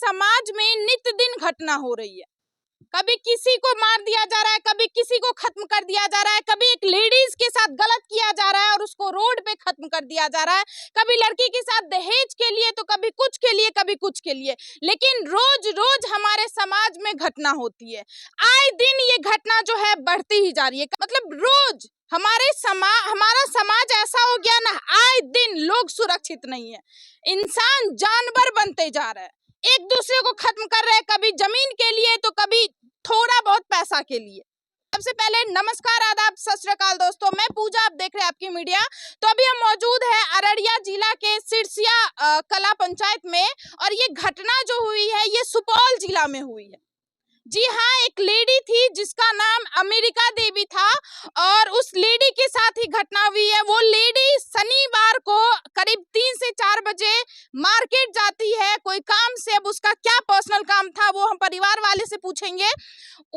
समाज में नित्य दिन घटना हो रही है। कभी किसी को मार दिया जा रहा है, कभी किसी को खत्म कर दिया जा रहा है, कभी एक लेडीज के साथ गलत किया जा रहा है और उसको रोड पे खत्म कर दिया जा रहा है, कभी लड़की के साथ दहेज के लिए, तो कभी कुछ के लिए, कभी कुछ के लिए। लेकिन रोज रोज हमारे समाज में घटना होती है। आए दिन ये घटना जो है बढ़ती ही जा रही है। मतलब रोज हमारा समाज ऐसा हो गया ना, आए दिन लोग सुरक्षित नहीं है। इंसान जानवर बनते जा रहे हैं, एक दूसरे को खत्म कर रहे हैं, कभी जमीन के लिए तो कभी थोड़ा बहुत पैसा के लिए। सबसे पहले नमस्कार, आदाब, सत श्री अकाल दोस्तों, मैं पूजा, आप देख रहे हैं आपकी मीडिया। तो अभी हम मौजूद है अररिया जिला के सिरसिया कला पंचायत में, और ये घटना जो हुई है ये सुपौल जिला में हुई है। जी हाँ, एक लेडी थी जिसका नाम अमेरिका देवी था, और उस लेडी के साथ ही घटना हुई है। वो लेडी शनिवार को करीब 3 से 4 बजे मार्केट जाती है कोई काम से। अब उसका क्या पर्सनल काम था वो हम परिवार वाले से पूछेंगे।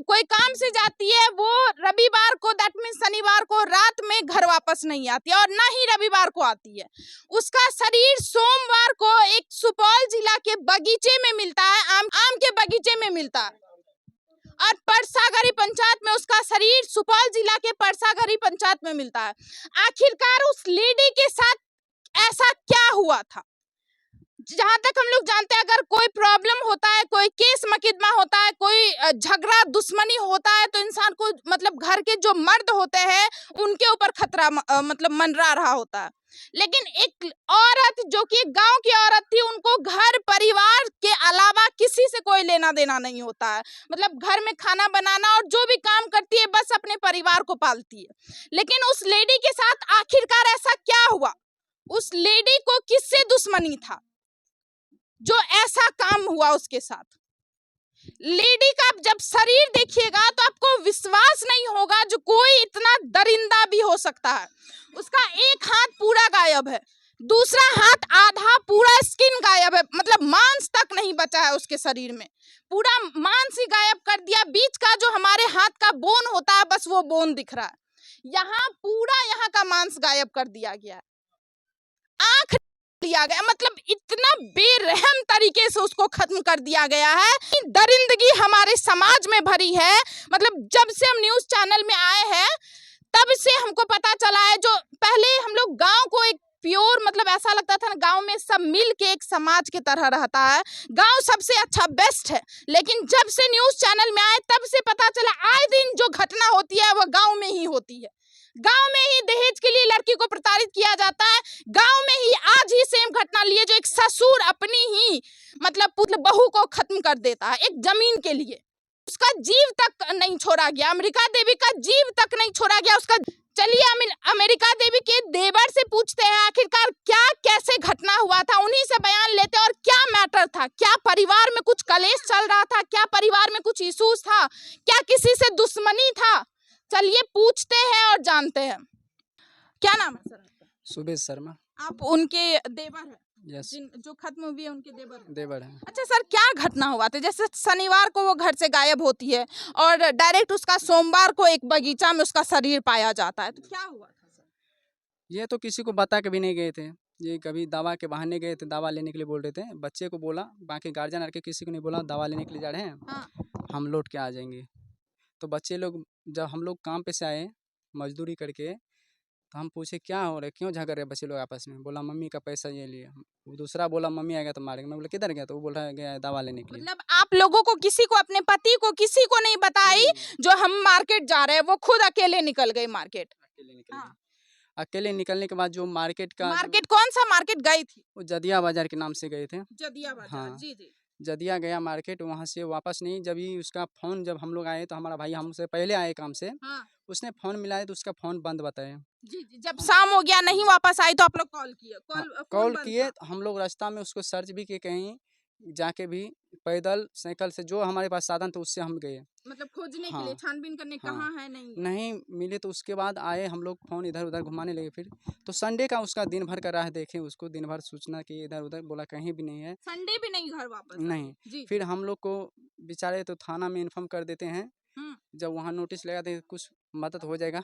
कोई काम से जाती है, वो रविवार को, दैट मीन शनिवार को रात में घर वापस नहीं आती है, और ना ही रविवार को आती है। उसका शरीर सोमवार को एक सुपौल जिला के बगीचे में मिलता है, आम के बगीचे में मिलता है, और परसागरी पंचायत में उसका शरीर सुपौल जिला के परसागरी पंचायत में मिलता है। आखिरकार उस लेडी के साथ ऐसा क्या हुआ था? जहां तक हम लोग जानते हैं, अगर कोई प्रॉब्लम होता है, कोई केस मुकदमा होता है, कोई झगड़ा दुश्मनी होता है, तो इंसान को, मतलब घर के जो मर्द होते हैं उनके ऊपर खतरा मतलब मंडरा रहा होता है। लेकिन एक औरत जो कि गांव की औरत थी, उनको घर परिवार के अलावा किसी से कोई लेना देना नहीं होता है। मतलब घर में खाना बनाना और जो भी काम करती है बस अपने परिवार को पालती है। लेकिन उस लेडी के साथ आखिरकार ऐसा क्या हुआ? उस लेडी को किससे दुश्मनी था जो ऐसा काम हुआ उसके साथ? लेडी का जब शरीर देखिएगा तो आपको विश्वास नहीं होगा जो कोई इतना दरिंदा भी हो सकता है। उसका एक हाथ पूरा गायब है, दूसरा हाथ आधा, पूरा स्किन गायब है, मतलब मांस तक नहीं बचा है उसके शरीर में, पूरा मांस ही गायब कर दिया। बीच का जो हमारे हाथ का बोन होता है बस वो बोन दिख रहा है। यहाँ पूरा यहाँ का मांस गायब कर दिया गया है, आंख दिया गया, मतलब इतना बेरहम तरीके से उसको खत्म कर दिया गया है। दरिंदगी हमारे समाज में भरी है। मतलब जब से हम न्यूज चैनल में आए हैं तब से हमको पता चला है, जो पहले हम लोग गांव को एक प्योर, मतलब ऐसा लगता था ना गांव में सब मिल के एक समाज की तरह रहता है, गांव सबसे अच्छा बेस्ट है। लेकिन जब से न्यूज चैनल में आए तब से पता चला आए दिन जो घटना होती है वह गांव में ही होती है। गांव में ही दहेज के लिए लड़की को प्रताड़ित किया जाता है। गांव में ही आज ही सेम घटना लिए जो एक ससुर अपनी ही मतलब बहू को खत्म कर देता है एक जमीन के लिए। उसका जीव तक नहीं छोड़ा गया, अमेरिका देवी का जीव तक नहीं छोड़ा गया उसका। चलिए अमेरिका देवी के देवर से पूछते हैं आखिरकार क्या कैसे घटना हुआ था, उन्हीं से बयान लेते हैं। और क्या मैटर था, क्या परिवार में कुछ कलेश चल रहा था, क्या परिवार में कुछ इश्यूज था, क्या किसी से दुश्मनी था? चलिए पूछते हैं और जानते हैं। क्या नाम है सर आपका? सुबेश शर्मा। आप उनके देवर हैं? यस, जो खत्म हुई है उनके देवर हैं? देवर है। अच्छा सर, क्या घटना हुआ था? जैसे शनिवार को वो घर से गायब होती है और डायरेक्ट उसका सोमवार को एक बगीचा में उसका शरीर पाया जाता है, तो क्या हुआ था सर? ये तो किसी को बता के भी नहीं गए थे, ये कभी दवा के बहाने गए थे, दवा लेने के लिए बोल रहे थे। बच्चे को बोला, बाकी गार्जियन आके किसी को नहीं बोला, दवा लेने के लिए जा रहे हैं, हाँ। हम लौट के आ जाएंगे। तो बच्चे लोग, जब हम लोग काम पे से आए मजदूरी करके, तो हम पूछे क्या हो रहा है, क्यों झगड़ रहे बच्चे लोग आपस में? बोला मम्मी का पैसा ये लिए। वो दूसरा बोला मम्मी आएगा तो मारेंगे। मैं बोला किधर गया? तो वो बोल रहा है गया है दवा लेने के लिए। मतलब आप लोगों को, किसी को, अपने पति को किसी को नहीं बताई जो हम मार्केट जा रहे हैं? वो खुद अकेले निकल गई मार्केट? अकेले निकल हाँ। गए। अकेले निकलने के बाद जो मार्केट का, मार्केट कौन सा मार्केट गई थी? वो जदिया बाजार के नाम से गए थे। जदिया बाजार। हाँ। जी जी। जदिया गया मार्केट, वहाँ से वापस नहीं। जब ही उसका फ़ोन, जब हम लोग आए तो हमारा भाई हमसे पहले आए काम से, हाँ। उसने फ़ोन मिलाया तो उसका फ़ोन बंद बताया। जी जी। जब शाम हो गया नहीं वापस आई तो आप लोग कॉल किए? हाँ, फोन कॉल बंद किए। था। हम लोग रास्ता में उसको सर्च भी किए, कहीं जाके भी, पैदल साइकिल से, जो हमारे पास साधन था उससे हम गए। मतलब खोजने के लिए, हाँ छानबीन करने, हाँ, कहाँ है नहीं है। नहीं मिले। तो उसके बाद आए हम लोग, फ़ोन इधर उधर घुमाने लगे। फिर तो संडे का उसका दिन भर का राह देखे, उसको दिन भर सूचना की इधर उधर, बोला कहीं भी नहीं है। संडे भी नहीं घर वापस आए? नहीं। जी। फिर हम लोग को बेचारे तो थाना में इन्फॉर्म कर देते हैं, हम्म। जब वहाँ नोटिस लगाते हैं कुछ मदद हो जाएगा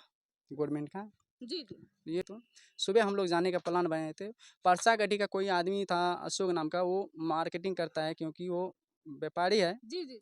गवर्नमेंट का। जी जी। ये तो सुबह हम लोग जाने का प्लान बनाए थे। परसागढ़ी का कोई आदमी था अशोक नाम का, वो मार्केटिंग करता है, क्योंकि वो व्यापारी है, जी जी।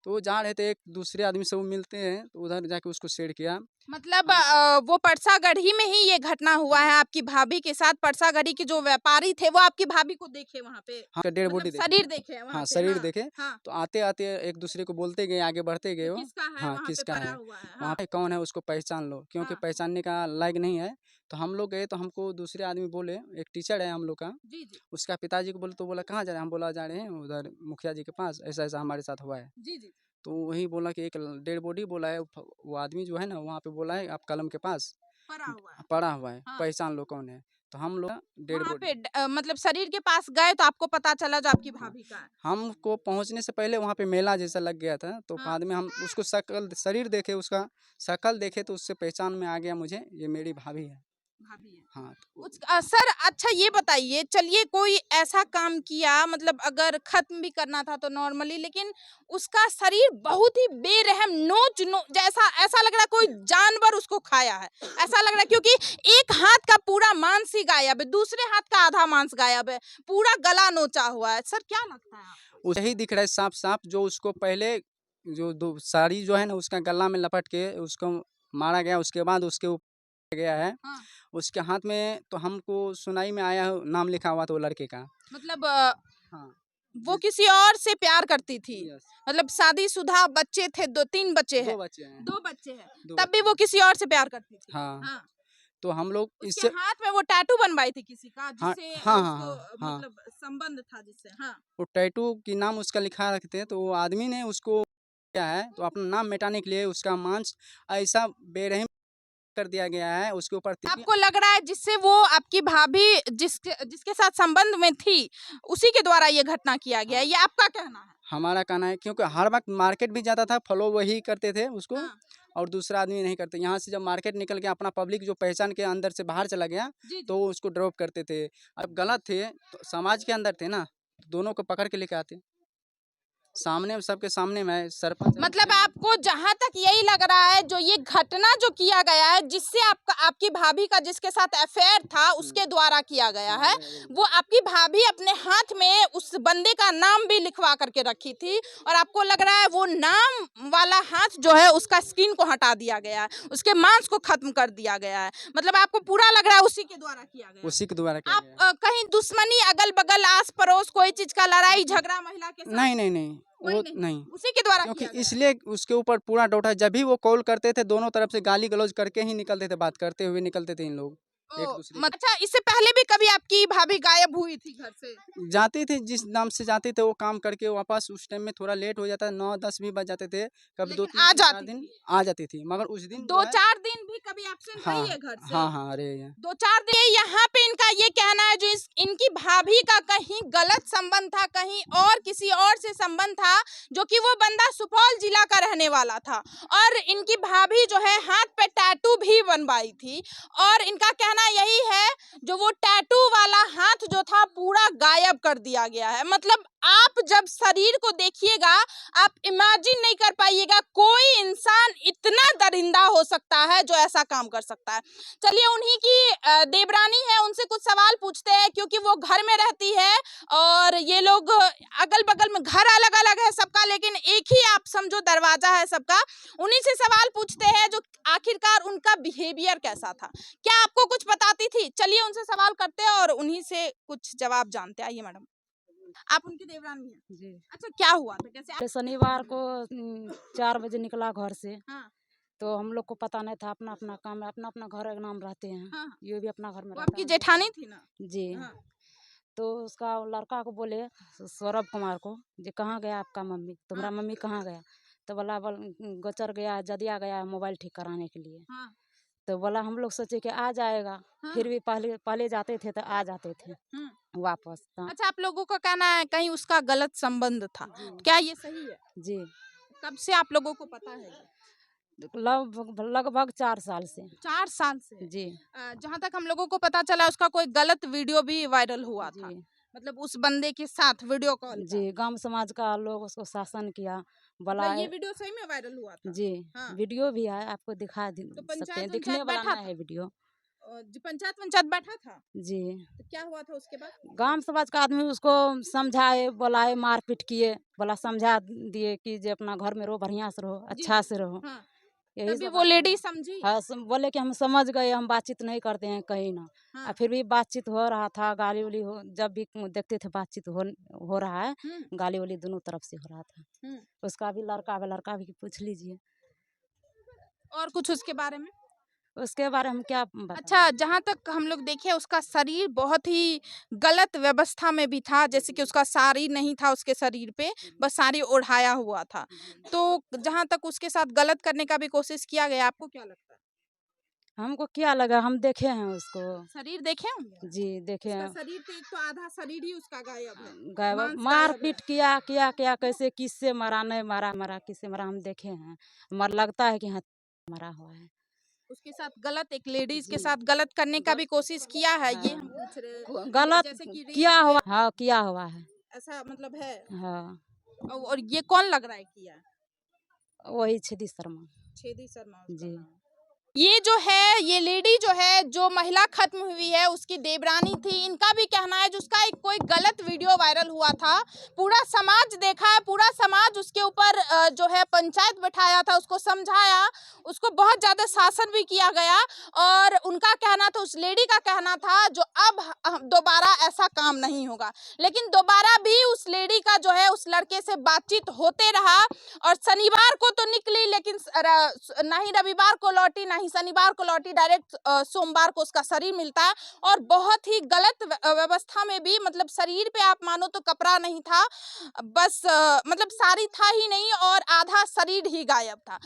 तो वो जा रहे थे, एक दूसरे आदमी से वो मिलते हैं, तो उधर जाके उसको शेयर किया। मतलब हम वो परसागढ़ी में ही ये घटना हुआ है हाँ, आपकी भाभी के साथ। परसागढ़ी के जो व्यापारी थे वो आपकी भाभी को देखे वहां पे, हाँ, डेड मतलब बॉडी देखे। शरीर देखे हैं वहां हाँ, पे। शरीर हाँ देखे, हाँ। तो आते-आते एक दूसरे को बोलते गए, आगे बढ़ते गए कि वो। किसका है हाँ, वहां पे किसका पड़ा है? हुआ है। वहाँ हाँ पे कौन है उसको पहचान लो, क्योंकि हाँ। पहचानने का लायक नहीं है। तो हम लोग गए, तो हमको दूसरे आदमी बोले, एक टीचर है हम लोग का, जी जी उसका पिताजी को बोले, तो बोला कहाँ जा रहे हैं? हम बोला जा रहे हैं उधर मुखिया जी के पास, ऐसा-ऐसा हमारे साथ हुआ है। जी जी। तो वही बोला कि एक डेड बॉडी बोला है, वो आदमी जो है ना वहाँ पे बोला है आप कलम के पास पड़ा हुआ है। पड़ा हुआ है, हाँ। पहचान लो कौन है। तो हम लोग डेड वहां बॉडी पे मतलब शरीर के पास गए तो आपको पता चला जो आपकी हाँ, भाभी का है। हमको पहुँचने से पहले वहाँ पे मेला जैसा लग गया था, तो हाँ। बाद में हम उसको शक्ल शरीर देखे, उसका शक्ल देखे, तो उससे पहचान में आ गया मुझे, ये मेरी भाभी है। भाभी है। हाँ, तो सर अच्छा ये बताइए, चलिए कोई ऐसा काम किया, मतलब अगर खत्म भी करना था तो नॉर्मली, लेकिन उसका शरीर बहुत ही बेरहम नोच नो जैसा, ऐसा लग रहा है कोई जानवर उसको खाया है, ऐसा लग रहा है, क्योंकि एक हाथ का पूरा मांस ही गायब है, दूसरे हाथ का आधा मांस गायब है, पूरा गला नोचा हुआ है। सर क्या लगता है आपको? उसे ही दिख रहा है साफ-साफ, जो उसको पहले जो दो साड़ी जो है ना उसका गला में लपेट के उसको मारा गया, उसके बाद उसके ऊपर गया है। हाँ। उसके हाथ में तो हमको सुनाई में आया है नाम लिखा हुआ था वो लड़के का। मतलब हाँ, वो जिस किसी और से प्यार करती थी, यस, मतलब शादीशुदा बच्चे थे, 2-3 बच्चे 2 हैं। बच्चे हैं, 2 बच्चे हैं, 2 तब भी बच्चे वो हैं। किसी और से प्यार करती थी। हाँ, हाँ। तो हम लोग उसके इससे हाथ में वो टैटू बनवाई थी किसी का, हाँ, जिससे हाँ, हाँ, उसको हाँ, हाँ। मतलब संबंध था जिससे। हाँ। वो टैटू की नाम उसका लिखा रखते हैं, तो वो आदमी ने उसको क्या है, तो अपना नाम मिटाने के लिए उसका मांस ऐसा बेरहम कर दिया गया है, उसके ऊपर तितली। आपको लग रहा है जिससे वो आपकी भाभी जिसके जिसके साथ संबंध में थी, उसी के द्वारा ये घटना किया गया है, हाँ, ये आपका कहना है? हमारा कहना है, क्योंकि हर वक़्त मार्केट भी जाता था, फॉलो वही करते थे उसको, हाँ। और दूसरा आदमी नहीं करते। यहाँ से जब मार्केट निकल गया, अपना पब्लिक जो पहचान के अंदर से बाहर चला गया, जी, तो जी। वो उसको ड्रॉप करते थे। अब गलत थे, तो समाज के अंदर थे ना, तो दोनों को पकड़ के लेके आते। सामने में, सबके सामने में सरपंच है, मतलब मुखिया है। आपको जहां तक यही लग रहा है, जो ये घटना जो किया गया है, जिससे आपका आपकी भाभी का जिसके साथ अफेयर था उसके द्वारा किया गया हाँ, है, वही। वो आपकी भाभी अपने हाथ में उस बंदे का नाम भी लिखवा करके रखी थी, और आपको लग रहा है वो नाम वाला हाथ जो है उसका स्किन को हटा दिया गया है, उसके मांस को खत्म कर दिया गया है, मतलब आपको पूरा लग रहा है उसी के द्वारा किया गया है। उसी के द्वारा किया आप गया है। कहीं दुश्मनी, अगल बगल, आस पड़ोस, कोई चीज का लड़ाई झगड़ा महिला के साथ? नहीं, नहीं, नहीं, कोई वो नहीं, नहीं। उसी के द्वारा क्योंकि किया गया है। इसलिए उसके ऊपर पूरा डाउट है, जब भी वो कॉल करते थे, दोनों तरफ से गाली-गलौज करके ही निकलते थे, बात करते हुए निकलते थे इन लोग, ओ, एक-दूसरे के। अच्छा इससे पहले भी कभी आपकी भाभी गायब हुई थी घर से? जाते थे, जिस नाम से जाते थे वो काम करके वापस, उस टाइम में थोड़ा लेट हो जाता, 9-10 भी बज जाते थे, कभी लेकिन 2-3 आ दिन, 4 जाती दिन थी। आ जाती थी, मगर उस दिन जो है 2-4 दिन भी कभी एब्सेंट रही हाँ, है घर से? हाँ, हाँ, अरे ये 2-4 दिन यहाँ पे इनका ये कहना है, जो इनकी भाभी का कहीं गलत संबंध था, कहीं और किसी और से संबंध था, जो कि वो बंदा सुपौल जिला का रहने वाला था, और इनकी भाभी जो है हाथ पे टैटू भी बनवाई थी, और इनका कहना यही है जो वो टैटू वाला हाथ जो था पूरा गायब कर दिया गया है। मतलब आप जब शरीर को देखिएगा, आप इमेजिन नहीं कर पाइएगा कोई इंसान इतना दरिंदा हो सकता है जो ऐसा काम कर सकता है। चलिए उन्हीं की देवरानी है, उनसे कुछ सवाल पूछते हैं, क्योंकि वो घर में रहती है, और ये लोग अगल बगल में घर अलग अलग है सबका, लेकिन एक ही आप समझो दरवाजा है सबका। उन्हीं से सवाल पूछते हैं जो आखिरकार उनका बिहेवियर कैसा था, क्या आपको कुछ बताती थी? चलिए उनसे सवाल करते हैं और उन्हीं से कुछ जवाब जानते हैं। आइए मैडम, आप उनकी देवरानी हैं? जी। अच्छा क्या हुआ था, कैसे आप? शनिवार को 4 बजे निकला घर से, हाँ तो हम लोग को पता नहीं था, अपना अपना काम है, अपना अपना घर के नाम रहते हैं, हाँ। ये भी अपना घर में वो रहता आपकी है, हम लोग जेठानी थी ना? को। जी। हाँ तो उसका लड़का को बोले, सौरभ कुमार को, जे कहाँ गया आपका मम्मी, तुम्हारा हाँ मम्मी कहाँ गया? तो बोला गोचर गया, जदिया गया मोबाइल ठीक कराने के लिए। हाँ तो बोला हम लोग सोचे कि आ जाएगा, हाँ। फिर भी पहले पहले जाते थे तो आ जाते थे हम्म। वापस। तो अच्छा आप लोगों का कहना है कहीं उसका गलत संबंध था, जी क्या ये सही है? जी, कब से आप लोगों को पता है ये? लगभग लगभग 4 साल से। 4 साल से। जी जहाँ तक हम लोगों को पता चला उसका कोई गलत वीडियो भी वायरल हुआ था, जी मतलब उस बंदे के साथ वीडियो कॉल का। जी, गाँव समाज का लोग उसको शासन किया, बोला मतलब ये वीडियो सही में वायरल हुआ था? जी, हाँ। वीडियो भी है, आपको दिखा तो सकते हैं, पंचायत दिखने पंचायत वाला बैठा नहीं था? है वीडियो। पंचायत बैठा था, जी। तो क्या हुआ था उसके बाद? गांव समाज का आदमी उसको समझाए, बुलाए, मारपीट किए, बोला समझा दिए कि जे अपना घर में रहो, बढ़िया से रहो, जी, अच्छा जी। से रहो। हाँ, यही तभी सब वो बात लेडी बोला। समझी। हाँ, बोले कि हम समझ गए, हम बातचीत नहीं करते हैं कहीं ना। हाँ। फिर भी बातचीत हो रहा था, गाली उली हो, जब भी देखते थे बातचीत हो रहा है, गाली उली दोनों तरफ से हो रहा था। उसका भी लड़का भी पूछ लीजिए। और कुछ उसके बारे में? उसके बारे में क्या बताएं? अच्छा, जहाँ तक हम लोग देखे उसका शरीर बहुत ही गलत व्यवस्था में भी था, जैसे कि उसका साड़ी नहीं था उसके शरीर पे, बस साड़ी ओढ़ाया हुआ था। तो जहाँ तक उसके साथ गलत करने का भी कोशिश किया गया, आपको क्या लगता है? हमको क्या लगा, हम देखे हैं उसको। शरीर देखे होंगे? जी देखे उसका हैं। शरीर तो एक तो आधा शरीर ही उसका गायब है, गायब, मांस गायब मार है। पीट किया कैसे, किससे मरा, नहीं मरा किससे मरा, हम देखे हैं। मर लगता है कि हाँ मरा हुआ है। उसके साथ गलत, एक लेडीज के जी। साथ गलत करने का भी कोशिश किया है, ये हम हाँ। पूछ रहे हैं। गलत जैसे कि किया रेप हुआ, वेप, हाँ किया हुआ है। ऐसा मतलब है। हाँ, और ये कौन लग रहा है किया है? वही छेदी शर्मा। छेदी शर्मा उसका जी। नाम। ये जो है, ये लेडी जो है, जो महिला खत्म हुई है, उसकी देवरानी थी। इनका भी कहना है, जो उसका एक कोई गलत वीडियो वायरल हुआ था, पूरा समाज देखा है, पूरा समाज उसके ऊपर जो है पंचायत बैठाया था, उसको समझाया, उसको बहुत ज्यादा शासन भी किया गया। और उनका कहना था, उस लेडी का कहना था, जो अब दोबारा ऐसा काम नहीं होगा। लेकिन दोबारा भी उस लेडी का जो है उस लड़के से बातचीत होते रहा, और शनिवार को तो निकली, लेकिन ना ही रविवार को लौटी, ना ही शनिवार को लौटी, डायरेक्ट सोमवार को उसका शरीर मिलता है। और बहुत ही गलत व्यवस्था में भी, मतलब शरीर पे आप मानो तो कपड़ा नहीं था, बस मतलब साड़ी था ही नहीं, और आधा शरीर ही गायब था।